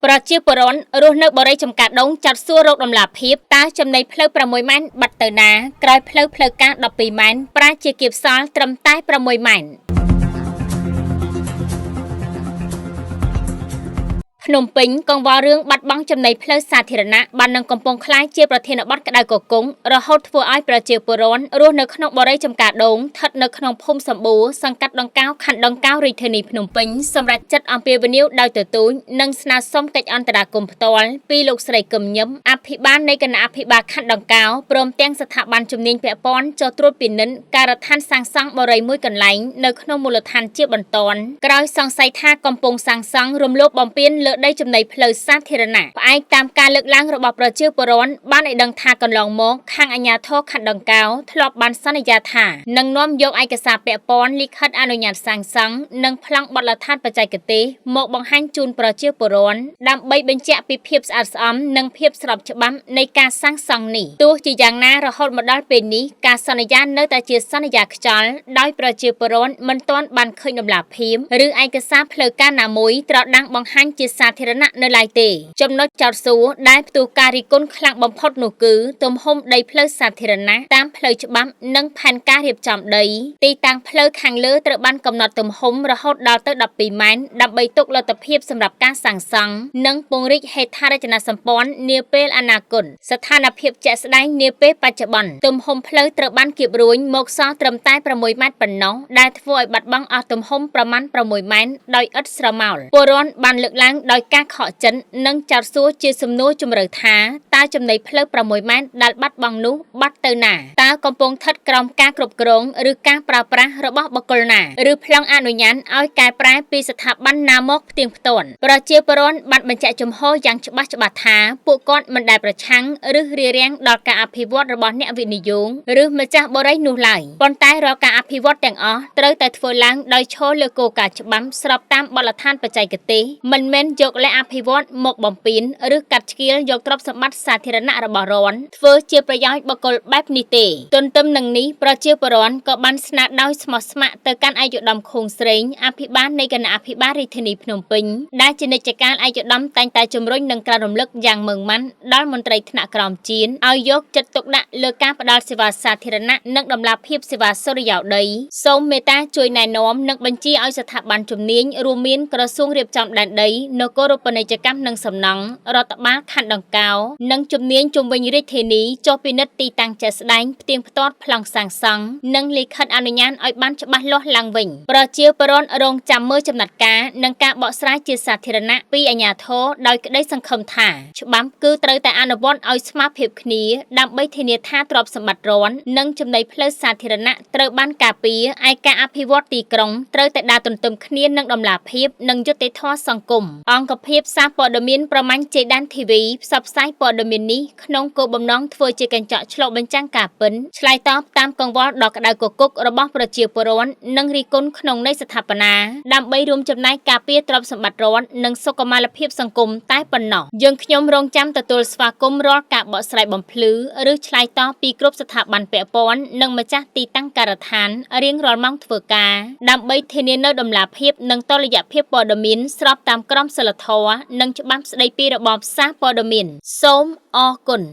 ប្រជាពលរដ្ឋរស់នៅបរិយាចំការដងចាត់សួររកដំណាភាពតើចំណីផ្លូវ6ម៉ែនបាត់ទៅណាក្រោយផ្លូវការ12ម៉ែនប្រាជាគៀបសល់ត្រឹមតែ6ម៉ែនភ្នំពេញកង្វល់រឿងបាត់បង់ចំណីផ្លូវសាធារណៈបាននឹងកំពុងក្លាយជាប្រធានបទក្តៅគគុំរហូតធ្វើឲ្យប្រជាពលរដ្ឋរស់នៅក្នុងបរិយាចំការដងស្ថិតនៅក្នុងភូមិសម្បូរសង្កាត់ដង្កោខណ្ឌដង្កោរាជធានីភ្នំពេញសម្រាប់ចាត់អំពាវនាវដោយទទូចនិងស្នើសុំកិច្ចអន្តរាគមន៍ផ្ទាល់ពីលោកស្រីកឹមញឹមអភិបាលនៃគណៈអភិបាលខណ្ឌដង្កោព្រមទាំងស្ថាប័នជំនាញពាក់ព័ន្ធចុះត្រួតពិនិត្យការដ្ឋានសាងសង់បរិយាមួយកន្លែងនៅក្នុងមូលដ្ឋានជាបន្ទាន់ក្រោយសង្ស័យថាកំពុងសាងសង់រំលោភបំពានលើដីចំណីផ្លូវសាធារណៈផ្អែកតាមការលើកឡើងរបស់ប្រជាពលរដ្ឋបានឲ្យដឹងថាកន្លងមកខាងអាជ្ញាធរខណ្ឌដង្កោធ្លាប់បានសន្យាថានឹងនាំយកឯកសារពាក់ព័ន្ធលិខិតអនុញ្ញាតសាងសង់និងប្លង់បទដ្ឋានបច្ចេកទេសមកបង្ហាញជូនប្រជាពលរដ្ឋដើម្បីបញ្ជាក់ពីភាពស្អាតស្អំនិងភាពស្របច្បាប់នៃការសាងសង់នេះទោះជាយ៉ាងណារហូតមកដល់ពេលនេះការសន្យានៅតែជាសន្យាខ្យល់ដោយប្រជាពលរដ្ឋមិនទាន់បានឃើញដំណាភាពឬឯកសារផ្លូវការណាមួយត្រដាងបង្ហាញជាសាធារណៈនៅឡើយទេចំណុចចោទសួរដែលផ្ទុះការរិះគន់ខ្លាំងបំផុតនោះគឺទំហំដីផ្លូវសាធារណៈតាមផ្លូវច្បាប់និងផែនការរៀបចំដីទីតាំងផ្លូវខាងលើត្រូវបានកំណត់ទំហំរហូតដល់ទៅ12ម៉ែនដើម្បីទុកលទ្ធភាពសម្រាប់ការសាងសង់និងពង្រីកហេដ្ឋារចនាសម្ព័ន្ធនាពេលអនាគតស្ថានភាពជាក់ស្ដែងនាពេលបច្ចុប្បន្នទំហំផ្លូវត្រូវបានគៀបរួញមកសល់ត្រឹមតែ6ម៉ែត្រប៉ុណ្ណោះដែលធ្វើឲ្យបាត់បង់អស់ទំហំប្រមាណ6ម៉ែត្រដោយឥតស្រមោលពលរដ្ឋបានលើកឡើងដោយការខកចិត្តនិងចោទសួរជាសំណួរជម្រៅថាតើចំណីផ្លូវ6ម៉ែត្រដែលបាត់បង់នោះបាត់ទៅណាតើកំពុងស្ថិតក្រោមការគ្រប់គ្រងឬការប្រើប្រាស់របស់បុគ្គលណាឬប្លង់អនុញ្ញាតឲ្យកែប្រែពីស្ថាប័នណាមកផ្ទៀងផ្ទាត់ប្រជាពលរដ្ឋបានបញ្ជាក់ចំហយ៉ាងច្បាស់ថាពួកគាត់មិនដែលប្រឆាំងឬរារាំងដល់ការអភិវឌ្ឍរបស់អ្នកវិនិយោគឬម្ចាស់បរិយានោះឡើយប៉ុន្តែរាល់ការអភិវឌ្ឍទាំងអស់ត្រូវតែធ្វើឡើងដោយឈលលើគោលការណ៍ច្បាប់ស្របតាមបទដ្ឋានបច្ចេកទេសមិនមែនយកលក្ខអភិវឌ្ឍមកបំពេញឬកាត់ឆ្កៀលយកទ្រព្យសម្បត្តិសាធារណៈរបស់រដ្ឋធ្វើជាប្រយោជន៍បុគ្គលបែបនេះទេទន្ទឹមនឹងនេះប្រជាពលរដ្ឋក៏បានស្នើដោយស្មោះស្ម័គ្រទៅកាន់ឯកឧត្តមខួងស្រេងអភិបាលនៃគណៈអភិបាលរាជធានីភ្នំពេញដែលជានិច្ចកាលឯកឧត្តមតែងតែជំរុញនិងក្រើនរំលឹកយ៉ាងម៉ឺងម៉ាត់ដល់មន្ត្រីថ្នាក់ក្រោមជានឲ្យយកចិត្តទុកដាក់លើការផ្តល់សេវាសាធារណៈនិងដំណាភាពសេវាសុរិយោដីសូមមេត្តាជួយណែនាំនិងបញ្ជាឲ្យស្ថាប័នជំនាញរួមមានក្រសួងរៀបចំដែនដីនគរពាណិជ្ជកម្មនិងសំណង់រដ្ឋបាលខណ្ឌដង្កោនិងជំនាញជុំវិញរាជធានីចុះពិនិត្យទីតាំងជាក់ស្ដែងផ្ទៀងផ្ទាត់ប្លង់សាងសង់និងលិខិតអនុញ្ញាតឲ្យបានច្បាស់លាស់ឡើងវិញប្រជាពលរដ្ឋរងចាំមើលចំណាត់ការនិងការបកស្រាយជាសាធារណៈពីអាជ្ញាធរដោយក្តីសង្ឃឹមថាច្បាប់គឺត្រូវតែអនុវត្តឲ្យស្មើភាពគ្នាដើម្បីធានាថាទ្រព្យសម្បត្តិរដ្ឋនិងចំណីផ្លូវសាធារណៈត្រូវបានការពារឯការអភិវឌ្ឍទីក្រុងត្រូវតែដើរទន្ទឹមគ្នានឹងដំណាភាពនិងយុត្តិធម៌សង្គមអង្គភាពសារព័ត៌មានប្រមាញ់ជេដានធីវីផ្សព្វផ្សាយព័ត៌មាននេះក្នុងគោលបំណងធ្វើជាកញ្ចក់ឆ្លុះបញ្ចាំងការពិតឆ្លើយតបតាមកង្វល់ដ៏ក្តៅគគុករបស់ប្រជាពលរដ្ឋនិងរិះគន់ក្នុងន័យស្ថាបនាដើម្បីរួមចំណែកការពារទ្រព្យសម្បត្តិរដ្ឋនិងសុខុមាលភាពសង្គមតែប៉ុណ្ណោះយើងខ្ញុំរងចាំទទួលស្វាគមន៍រាល់ការបកស្រាយបំភ្លឺឬឆ្លើយតបពីគ្រប់ស្ថាប័នពាក់ព័ន្ធនិងម្ចាស់ទីតាំងការដ្ឋានរៀងរាល់ម៉ោងធ្វើការដើម្បីធានានូវដំណាភាពនិងតុល្យភាពព័ត៌មានស្របតាមក្រមសីលធម៌និងច្បាប់ស្តីពីរបបសារព័ត៌មានសូមអរគុណ